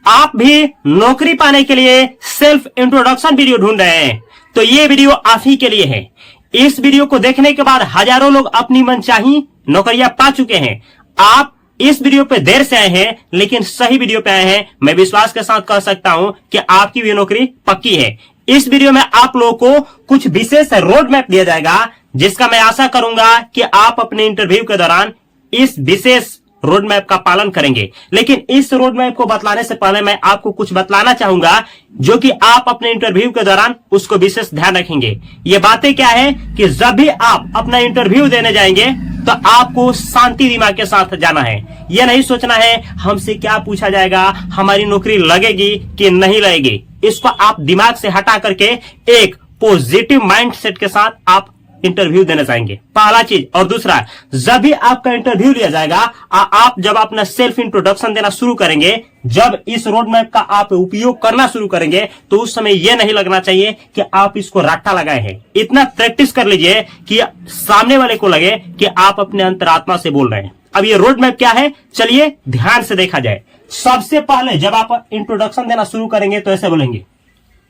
आप भी नौकरी पाने के लिए सेल्फ इंट्रोडक्शन वीडियो ढूंढ रहे हैं तो ये वीडियो आप ही के लिए है। इस वीडियो को देखने के बाद हजारों लोग अपनी मनचाही नौकरियां पा चुके हैं। आप इस वीडियो पे देर से आए हैं लेकिन सही वीडियो पे आए हैं। मैं विश्वास के साथ कह सकता हूं कि आपकी भी नौकरी पक्की है। इस वीडियो में आप लोगों को कुछ विशेष रोड मैप दिया जाएगा जिसका मैं आशा करूंगा कि आप अपने इंटरव्यू के दौरान इस विशेष रोड मैप का पालन करेंगे। लेकिन इस रोड मैप को बतलाने से पहले मैं आपको कुछ बतलाना चाहूंगा जो कि आप अपने इंटरव्यू के दौरान उसको विशेष ध्यान रखेंगे। ये बातें क्या है कि जब भी आप अपना इंटरव्यू देने जाएंगे तो आपको शांति दिमाग के साथ जाना है। यह नहीं सोचना है हमसे क्या पूछा जाएगा, हमारी नौकरी लगेगी कि नहीं लगेगी। इसको आप दिमाग से हटा करके एक पॉजिटिव माइंडसेट के साथ आप इंटरव्यू देने जाएंगे, पहला चीज। और दूसरा, जब भी आपका इंटरव्यू लिया जाएगा आप जब अपना सेल्फ इंट्रोडक्शन देना शुरू करेंगे, जब इस रोड मैप का आप उपयोग करना शुरू करेंगे तो उस समय यह नहीं लगना चाहिए कि आप इसको रट्टा लगाए हैं। इतना प्रैक्टिस कर लीजिए कि सामने वाले को लगे कि आप अपने अंतरात्मा से बोल रहे हैं। अब ये रोड मैप क्या है, चलिए ध्यान से देखा जाए। सबसे पहले जब आप इंट्रोडक्शन देना शुरू करेंगे तो ऐसे बोलेंगे,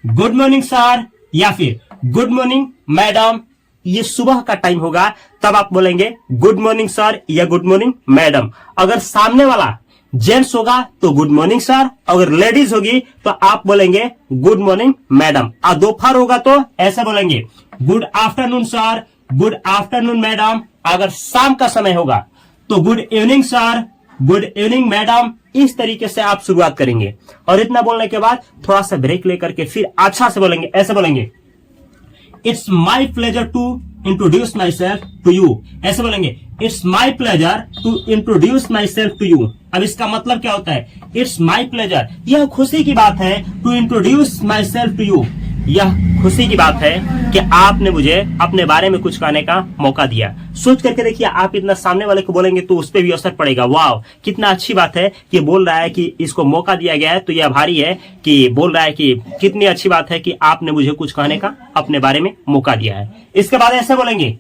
गुड मॉर्निंग सर, या फिर गुड मॉर्निंग मैडम। ये सुबह का टाइम होगा तब आप बोलेंगे गुड मॉर्निंग सर या गुड मॉर्निंग मैडम। अगर सामने वाला जेंट्स होगा तो गुड मॉर्निंग सर, अगर लेडीज होगी तो आप बोलेंगे गुड मॉर्निंग मैडम। और दोपहर होगा तो ऐसे बोलेंगे good afternoon sir, good afternoon madam. अगर शाम का समय होगा तो good evening sir, good evening madam. इस तरीके से आप शुरुआत करेंगे और इतना बोलने के बाद थोड़ा सा ब्रेक लेकर के फिर अच्छा से बोलेंगे, ऐसे बोलेंगे, it's my pleasure to introduce myself to you. ऐसे बोलेंगे, it's my pleasure to introduce myself to you. अब इसका मतलब क्या होता है, इट्स माई प्लेजर, यह खुशी की बात है, to introduce myself to you, यह खुशी की बात है कि आपने मुझे अपने बारे में कुछ कहने का मौका दिया। सोच करके देखिए, आप इतना सामने वाले को बोलेंगे तो उस पर भी असर पड़ेगा। वाह, कितना अच्छी बात है कि बोल रहा है कि इसको मौका दिया गया है, तो यह भारी है कि बोल रहा है कि कितनी अच्छी बात है कि आपने मुझे कुछ कहने का अपने बारे में मौका दिया है। इसके बाद ऐसे बोलेंगे,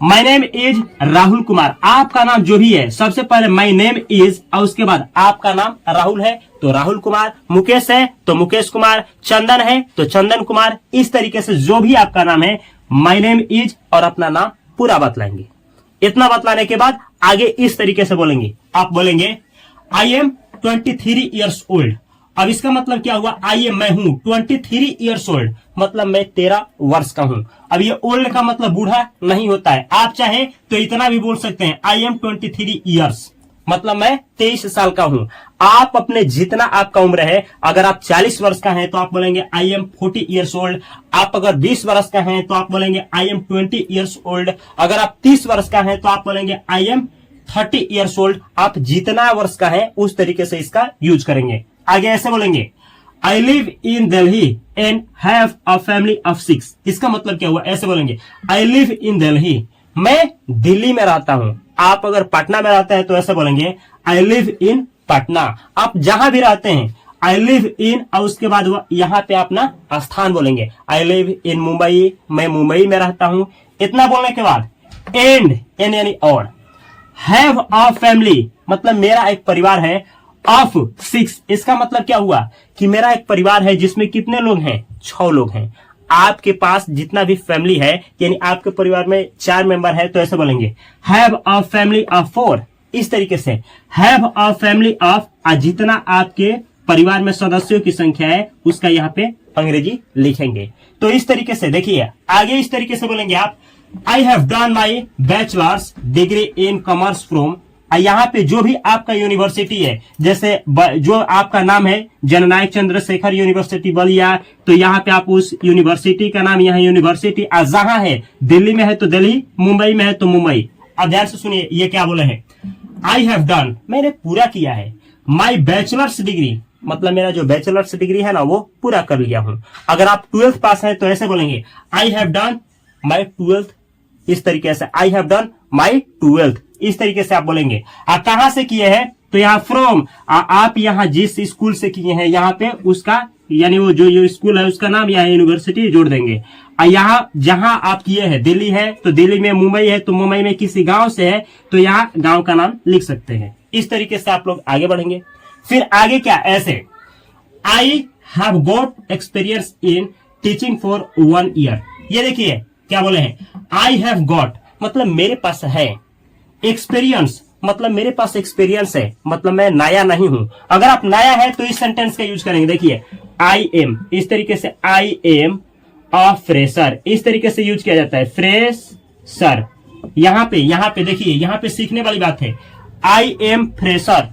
माई नेम इज राहुल कुमार। आपका नाम जो भी है, सबसे पहले माई नेम इज और उसके बाद आपका नाम राहुल है तो राहुल कुमार, मुकेश है तो मुकेश कुमार, चंदन है तो चंदन कुमार। इस तरीके से जो भी आपका नाम है, माई नेम इज और अपना नाम पूरा बतलाएंगे। इतना बतलाने के बाद आगे इस तरीके से बोलेंगे, आप बोलेंगे आई एम 23 ईयर्स ओल्ड। अब इसका मतलब क्या हुआ, आई एम मैं हूं 23 ईयर्स ओल्ड, मतलब मैं 13 वर्ष का हूं। अब ये ओल्ड का मतलब बूढ़ा नहीं होता है। आप चाहे तो इतना भी बोल सकते हैं, आई एम 23 ईयर्स, मतलब मैं 23 साल का हूं। आप अपने जितना आपका उम्र है, अगर आप 40 वर्ष का हैं तो आप बोलेंगे आई एम 40 ईयर्स ओल्ड। आप अगर 20 वर्ष का हैं तो आप बोलेंगे आई एम 20 ईयर्स ओल्ड। अगर आप 30 वर्ष का हैं तो आप बोलेंगे आई एम 30 ईयर्स ओल्ड। आप जितना वर्ष का है उस तरीके से इसका यूज करेंगे। आगे ऐसे बोलेंगे, I live in Delhi and have a family of 6। इसका मतलब क्या हुआ, ऐसे बोलेंगे, आई लिव इन दिल्ली, मैं दिल्ली में रहता हूं। आप अगर पटना में रहते हैं तो ऐसे बोलेंगे, आई लिव इन पटना। आप जहां भी रहते हैं, आई लिव इन और उसके बाद यहां पे अपना स्थान बोलेंगे, आई लिव इन मुंबई, मैं मुंबई में रहता हूं। इतना बोलने के बाद एंड एन यानी और, हैव अ फैमिली, मतलब मेरा एक परिवार है, ऑफ 6। इसका मतलब क्या हुआ कि मेरा एक परिवार है जिसमें कितने लोग हैं, 6 लोग हैं। आपके पास जितना भी फैमिली है, यानी आपके परिवार में 4 मेंबर है तो ऐसे बोलेंगे, हैव अ फैमिली ऑफ 4। इस तरीके से हैव अ फैमिली ऑफ, जितना आपके परिवार में सदस्यों की संख्या है उसका यहाँ पे अंग्रेजी लिखेंगे। तो इस तरीके से देखिए, आगे इस तरीके से बोलेंगे आप, I have done my bachelors degree in commerce from. यहाँ पे जो भी आपका यूनिवर्सिटी है, जैसे जो आपका नाम है जननायक चंद्रशेखर यूनिवर्सिटी बलिया, तो यहाँ पे आप उस यूनिवर्सिटी का नाम, यहाँ यूनिवर्सिटी जहां है, दिल्ली में है तो दिल्ली, मुंबई में है तो मुंबई। अब ध्यान से सुनिए, ये क्या बोले हैं, आई हैव डन, मैंने पूरा किया है, माई बैचलर्स डिग्री, मतलब मेरा जो बैचलर्स डिग्री है ना वो पूरा कर लिया हूं। अगर आप 12th पास है तो ऐसे बोलेंगे, I have done my 12th। इस तरीके से I have done my 12th, इस तरीके से आप बोलेंगे। आप कहां से किए हैं तो यहाँ फ्रॉम, आप यहाँ जिस स्कूल से किए हैं यहाँ पे उसका, यानी वो जो स्कूल है उसका नाम, यहाँ यूनिवर्सिटी जोड़ देंगे। यहाँ जहां आप किए हैं, दिल्ली है तो दिल्ली में, मुंबई है तो मुंबई में, किसी गांव से है तो यहाँ गांव का नाम लिख सकते हैं। इस तरीके से आप लोग आगे बढ़ेंगे। फिर आगे क्या, ऐसे I have got experience in teaching for 1 year. ये देखिए क्या बोले हैं, आई हैव गॉट मतलब मेरे पास है, एक्सपीरियंस मतलब मेरे पास एक्सपीरियंस है, मतलब मैं नया नहीं हूं। अगर आप नया है तो इस सेंटेंस का यूज करेंगे। देखिए आई एम, इस तरीके से आई एम अ फ्रेशर, इस तरीके से यूज किया जाता है, फ्रेशर। यहां पे देखिए, यहां पे सीखने वाली बात है, आई एम फ्रेशर,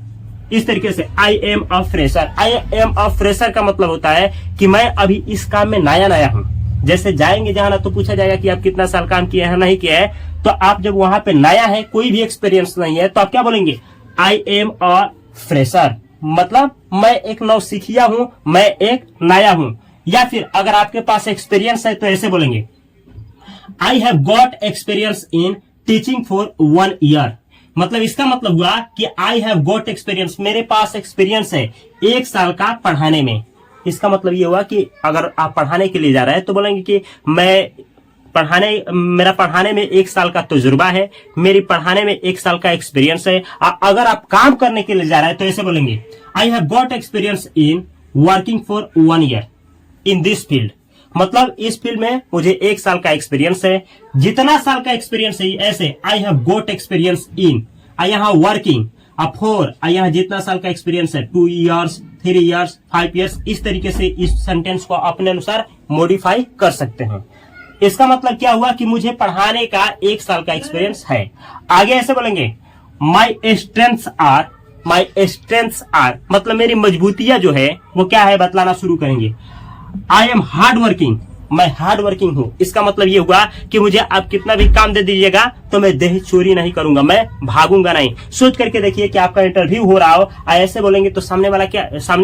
इस तरीके से I am a fresher. I am a fresher का मतलब होता है कि मैं अभी इस काम में नया हूं। जैसे जाएंगे जहां ना तो पूछा जाएगा कि आप कितना साल काम किए हैं, नहीं किया है, तो आप जब वहां पे नया है, कोई भी एक्सपीरियंस नहीं है, तो आप क्या बोलेंगे, आई एम अ फ्रेशर, मतलब मैं एक नौसिखिया हूं, मैं एक नया हूं। या फिर अगर आपके पास एक्सपीरियंस है तो ऐसे बोलेंगे, I have got experience in teaching for 1 year. मतलब इसका मतलब हुआ कि आई हैव गॉट एक्सपीरियंस, मेरे पास एक्सपीरियंस है 1 साल का पढ़ाने में। इसका मतलब ये हुआ कि अगर आप पढ़ाने के लिए जा रहे हैं तो बोलेंगे कि मेरा पढ़ाने में 1 साल का तजुर्बा है, मेरी पढ़ाने में 1 साल का एक्सपीरियंस है। अगर आप काम करने के लिए जा रहे हैं तो ऐसे बोलेंगे, I have got experience in working for 1 year in this field. मतलब इस फील्ड में मुझे 1 साल का एक्सपीरियंस है। जितना साल का एक्सपीरियंस है ऐसे I have got experience in, यहाँ वर्किंग, अब 4, यहाँ जितना साल का एक्सपीरियंस है 2 ईयर्स, 3 ईयर्स, 5 ईयर्स, इस तरीके से इस सेंटेंस को अपने अनुसार मॉडिफाई कर सकते हैं। इसका मतलब क्या हुआ कि मुझे पढ़ाने का 1 साल का एक्सपीरियंस है। आगे ऐसे बोलेंगे, माई स्ट्रेंथ्स आर मतलब मेरी मजबूतियां जो है वो क्या है बतलाना शुरू करेंगे। आई एम हार्ड वर्किंग, मैं हार्ड वर्किंग हूं। इसका मतलब ये हुआ कि मुझे आप कितना भी काम दे दीजिएगा तो मैं देह चोरी नहीं करूंगा, मैं भागूंगा नहीं। सोच करके देखिए कि आपका इंटरव्यू हो रहा हो, ऐसे बोलेंगे तो सामने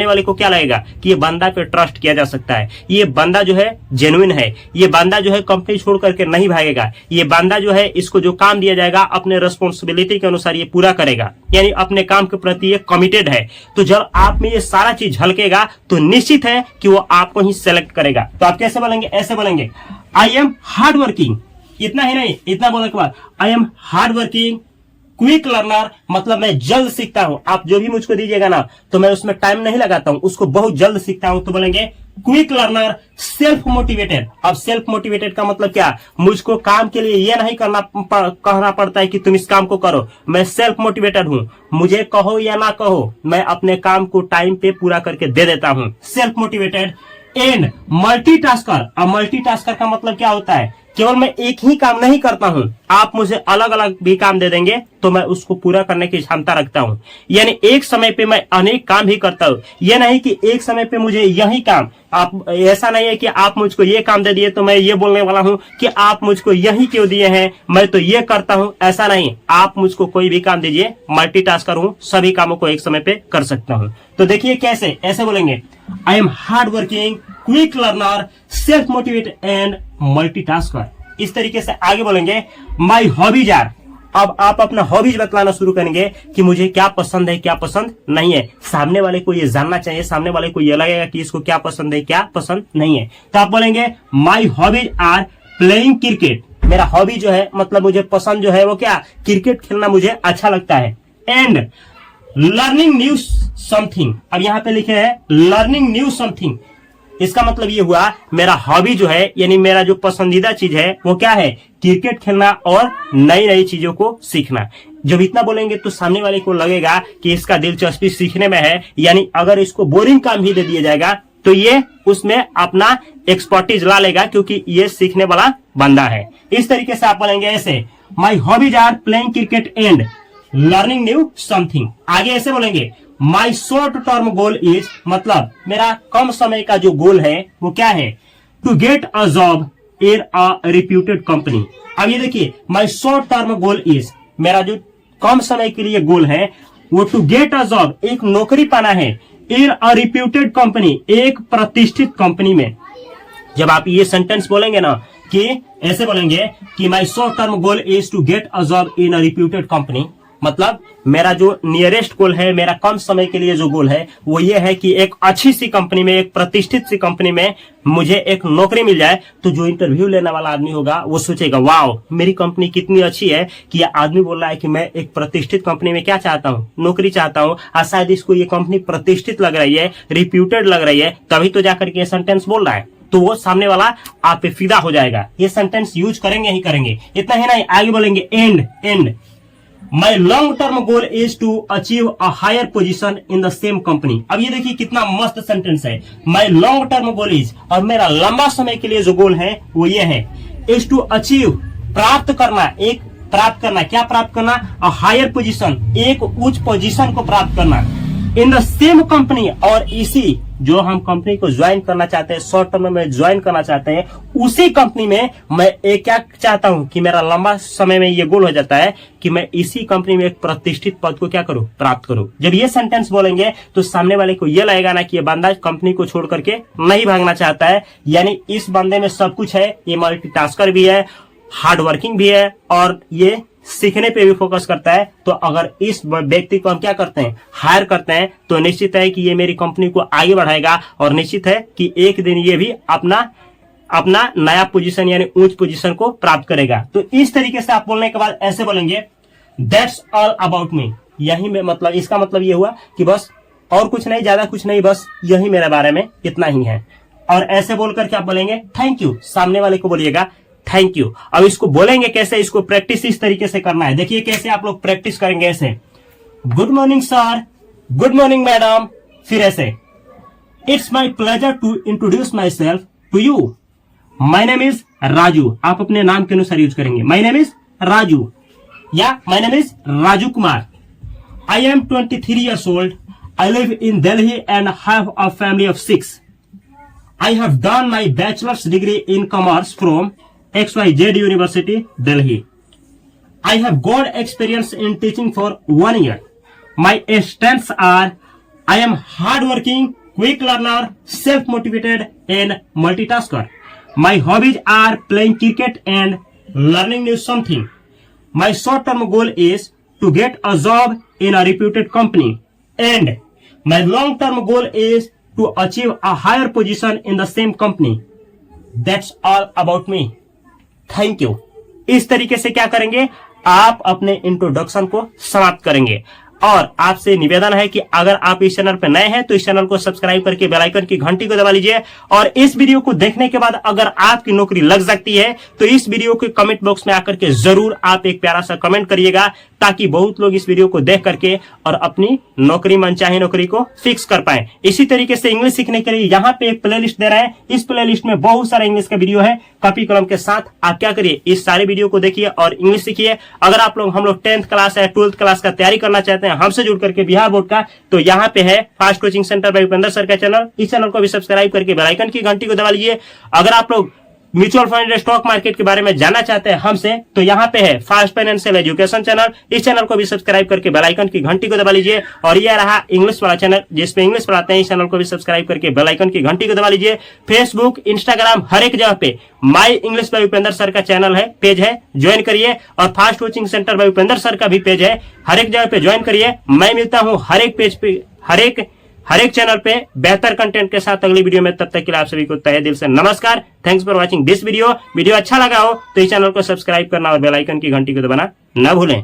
वाले को क्या लगेगा कि ये बंदा पे ट्रस्ट किया जा सकता है, ये बंदा जो है जेन्युइन है, ये बंदा जो है कंपनी छोड़ करके नहीं भागेगा, ये बंदा जो है इसको जो काम दिया जाएगा अपने रिस्पॉन्सिबिलिटी के अनुसार ये पूरा करेगा, यानी अपने काम के प्रति ये कमिटेड है। तो जब आप में ये सारा चीज झलकेगा तो निश्चित है कि वो आपको ही सेलेक्ट करेगा। तो आप कैसे बोलेंगे, ऐसे बोलेंगे, आई एम हार्ड वर्किंग। इतना ही नहीं, इतना बोलने के बाद I am hard working quick learner, मतलब मैं जल्द सीखता हूं। आप जो भी मुझको दीजिएगा ना तो मैं उसमें टाइम नहीं लगाता हूं, उसको बहुत जल्द सीखता हूं। तो बोलेंगे क्विक लर्नर, सेल्फ मोटिवेटेड। अब सेल्फ मोटिवेटेड का मतलब क्या, मुझको काम के लिए ये नहीं कहना पड़ता है कि तुम इस काम को करो, मैं सेल्फ मोटिवेटेड हूं। मुझे कहो या ना कहो, मैं अपने काम को टाइम पे पूरा करके दे देता हूं, सेल्फ मोटिवेटेड। And multitasker. अब मल्टीटास्कर का मतलब क्या होता है, केवल मैं एक ही काम नहीं करता हूं, आप मुझे अलग अलग भी काम दे देंगे तो मैं उसको पूरा करने की क्षमता रखता हूं। यानी एक समय पे मैं अनेक काम भी करता हूं। यह नहीं कि एक समय पे मुझे यही काम, आप ऐसा नहीं है कि आप मुझको ये काम दे दिए तो मैं ये बोलने वाला हूं कि आप मुझको यही क्यों दिए हैं, मैं तो ये करता हूं, ऐसा नहीं। आप मुझको कोई भी काम दीजिए, मल्टीटास्कर हूं, सभी कामों को एक समय पे कर सकता हूं। तो देखिए कैसे, ऐसे बोलेंगे, I am hard working quick learner self motivated and multitasker. इस तरीके से आगे बोलेंगे, माई हॉबीज आर। अब आप अपना हॉबीज बतलाना शुरू करेंगे कि मुझे क्या पसंद है क्या पसंद नहीं है। सामने वाले को ये जानना चाहिए, सामने वाले को ये लगेगा कि इसको क्या पसंद है क्या पसंद नहीं है। तो आप बोलेंगे, my hobbies are playing cricket. मेरा हॉबी जो है मतलब मुझे पसंद जो है वो क्या, क्रिकेट खेलना मुझे अच्छा लगता है। And learning new something. अब यहाँ पे लिखे हैं लर्निंग न्यू समथिंग। इसका मतलब ये हुआ मेरा हॉबी जो है यानी मेरा जो पसंदीदा चीज है वो क्या है, क्रिकेट खेलना और नई नई चीजों को सीखना। जब इतना बोलेंगे तो सामने वाले को लगेगा कि इसका दिलचस्पी सीखने में है, यानी अगर इसको बोरिंग काम भी दे दिया जाएगा तो ये उसमें अपना एक्सपर्टीज ला लेगा क्योंकि ये सीखने वाला बंदा है। इस तरीके से आप बोलेंगे ऐसे, my hobbies are playing cricket and learning new something. आगे ऐसे बोलेंगे, my short term goal is, मतलब मेरा कम समय का जो गोल है वो क्या है, to get a job in a reputed company. अब ये देखिए, my short term goal is, मेरा जो कम समय के लिए गोल है वो टू गेट अ जॉब, एक नौकरी पाना है, इन अ रिप्यूटेड कंपनी, एक प्रतिष्ठित कंपनी में। जब आप ये सेंटेंस बोलेंगे ना कि ऐसे बोलेंगे कि my short term goal is to get a job in a reputed company, मतलब मेरा जो नियरेस्ट गोल है, मेरा कम समय के लिए जो गोल है वो ये है कि एक अच्छी सी कंपनी में, एक प्रतिष्ठित सी कंपनी में मुझे एक नौकरी मिल जाए। तो जो इंटरव्यू लेने वाला आदमी होगा वो सोचेगा वाओ मेरी कंपनी कितनी अच्छी है कि ये आदमी बोल रहा है कि मैं एक प्रतिष्ठित कंपनी में क्या चाहता हूँ, नौकरी चाहता हूँ, और शायद इसको ये कंपनी प्रतिष्ठित लग रही है, रिप्यूटेड लग रही है, तभी तो जाकर के ये सेंटेंस बोल रहा है। तो वो सामने वाला आप पे फिदा हो जाएगा। ये सेंटेंस यूज करेंगे ही करेंगे। इतना ही नहीं, आगे बोलेंगे and my long term goal is to achieve a higher position in the same company. अब ये देखिए कितना मस्त सेंटेंस है। My long term goal is, और मेरा लंबा समय के लिए जो गोल है वो ये है, इज टू अचीव, प्राप्त करना, एक प्राप्त करना, क्या प्राप्त करना, अ हायर पोजीशन, एक उच्च पोजीशन को प्राप्त करना, इन द सेम कंपनी, और इसी जो हम कंपनी को ज्वाइन करना चाहते हैं, शॉर्ट टर्म में ज्वाइन करना चाहते हैं, उसी कंपनी में मैं एक क्या चाहता हूं कि मेरा लंबा समय में ये गोल हो जाता है कि मैं इसी कंपनी में एक प्रतिष्ठित पद को क्या करूं, प्राप्त करूं। जब ये सेंटेंस बोलेंगे तो सामने वाले को ये लगेगा ना कि ये बंदा कंपनी को छोड़ करके नहीं भागना चाहता है, यानी इस बंदे में सब कुछ है, ये मल्टीटास्कर भी है, हार्ड वर्किंग भी है, और ये सीखने पे भी फोकस करता है। तो अगर इस व्यक्ति को हम क्या करते हैं, हायर करते हैं, तो निश्चित है कि ये मेरी कंपनी को आगे बढ़ाएगा, और निश्चित है कि एक दिन ये भी अपना नया पोजीशन यानी उच्च पोजीशन को प्राप्त करेगा। तो इस तरीके से आप बोलने के बाद ऐसे बोलेंगे, दैट्स ऑल अबाउट मी। यही में मतलब, इसका मतलब ये हुआ कि बस और कुछ नहीं, ज्यादा कुछ नहीं, बस यही मेरे बारे में इतना ही है। और ऐसे बोलकर क्या बोलेंगे, थैंक यू। सामने वाले को बोलिएगा थैंक यू। अब इसको बोलेंगे कैसे, इसको प्रैक्टिस इस तरीके से करना है। देखिए कैसे आप लोग प्रैक्टिस करेंगे। ऐसे, good morning sir, good morning madam. फिर ऐसे, it's my pleasure to introduce myself to you, my name is Raju. आप अपने नाम के अनुसार यूज करेंगे, माई नेम इज राजू या माई name is Raju Kumar. I am 23 years old. I live in Delhi and have a family of 6. I have done my bachelor's degree in commerce from XYZ University, Delhi. I have got experience in teaching for 1 year. My strengths are, I am hardworking, quick learner, self-motivated, and multitasker. My hobbies are playing cricket and learning new something. My short-term goal is to get a job in a reputed company. And my long-term goal is to achieve a higher position in the same company. That's all about me. Thank you. इस तरीके से क्या करेंगे, आप अपने introduction को समाप्त करेंगे। और आपसे निवेदन है कि अगर आप इस चैनल पर नए हैं तो इस चैनल को सब्सक्राइब करके बेल आइकन की घंटी को दबा लीजिए। और इस वीडियो को देखने के बाद अगर आपकी नौकरी लग सकती है तो इस वीडियो के कमेंट बॉक्स में आकर के जरूर आप एक प्यारा सा कमेंट करिएगा, ताकि बहुत लोग इस वीडियो को देख करके और अपनी नौकरी, मनचाही नौकरी को फिक्स कर पाए। इसी तरीके से इंग्लिश सीखने के लिए यहाँ पे एक प्लेलिस्ट दे रहे हैं। इस प्लेलिस्ट में बहुत सारा इंग्लिश का वीडियो है। कॉपी कलम के साथ आप क्या करिए, इस सारे वीडियो को देखिए और इंग्लिश सीखिए। अगर आप लोग, हम लोग 10th क्लास है, 12th क्लास का तैयारी करना चाहते हैं हमसे जुड़ करके बिहार बोर्ड का, तो यहाँ पे है fast coaching centre by Upendra sir का चैनल। इस चैनल को भी सब्सक्राइब करके बेल आइकन की घंटी को दबा लीजिए। अगर आप लोग म्यूचुअल फंड, स्टॉक मार्केट के बारे में जानना चाहते हैं हमसे, तो यहाँ पे है फास्ट फाइनेंशियल एजुकेशन चैनल। इस चैनल को भी सब्सक्राइब करके बेल आइकन की घंटी को दबा लीजिए। और यह रहा इंग्लिश वाला चैनल जिसमें इंग्लिश पढ़ाते हैं, इस चैनल को भी सब्सक्राइब करके बेल आइकन की घंटी को दबा लीजिए। फेसबुक, इंस्टाग्राम, हर एक जगह पे my English by Upendra sir का चैनल है, पेज है, ज्वाइन करिए। और fast coaching centre by Upendra sir का भी पेज है, हर एक जगह पे ज्वाइन करिए। मैं मिलता हूँ हर एक पेज पे, हर एक चैनल पे बेहतर कंटेंट के साथ अगली वीडियो में। तब तक के लिए आप सभी को तहे दिल से नमस्कार। Thanks for watching this video. Video अच्छा लगा हो तो इस चैनल को सब्सक्राइब करना और बेल आइकन की घंटी को दबाना न भूलें।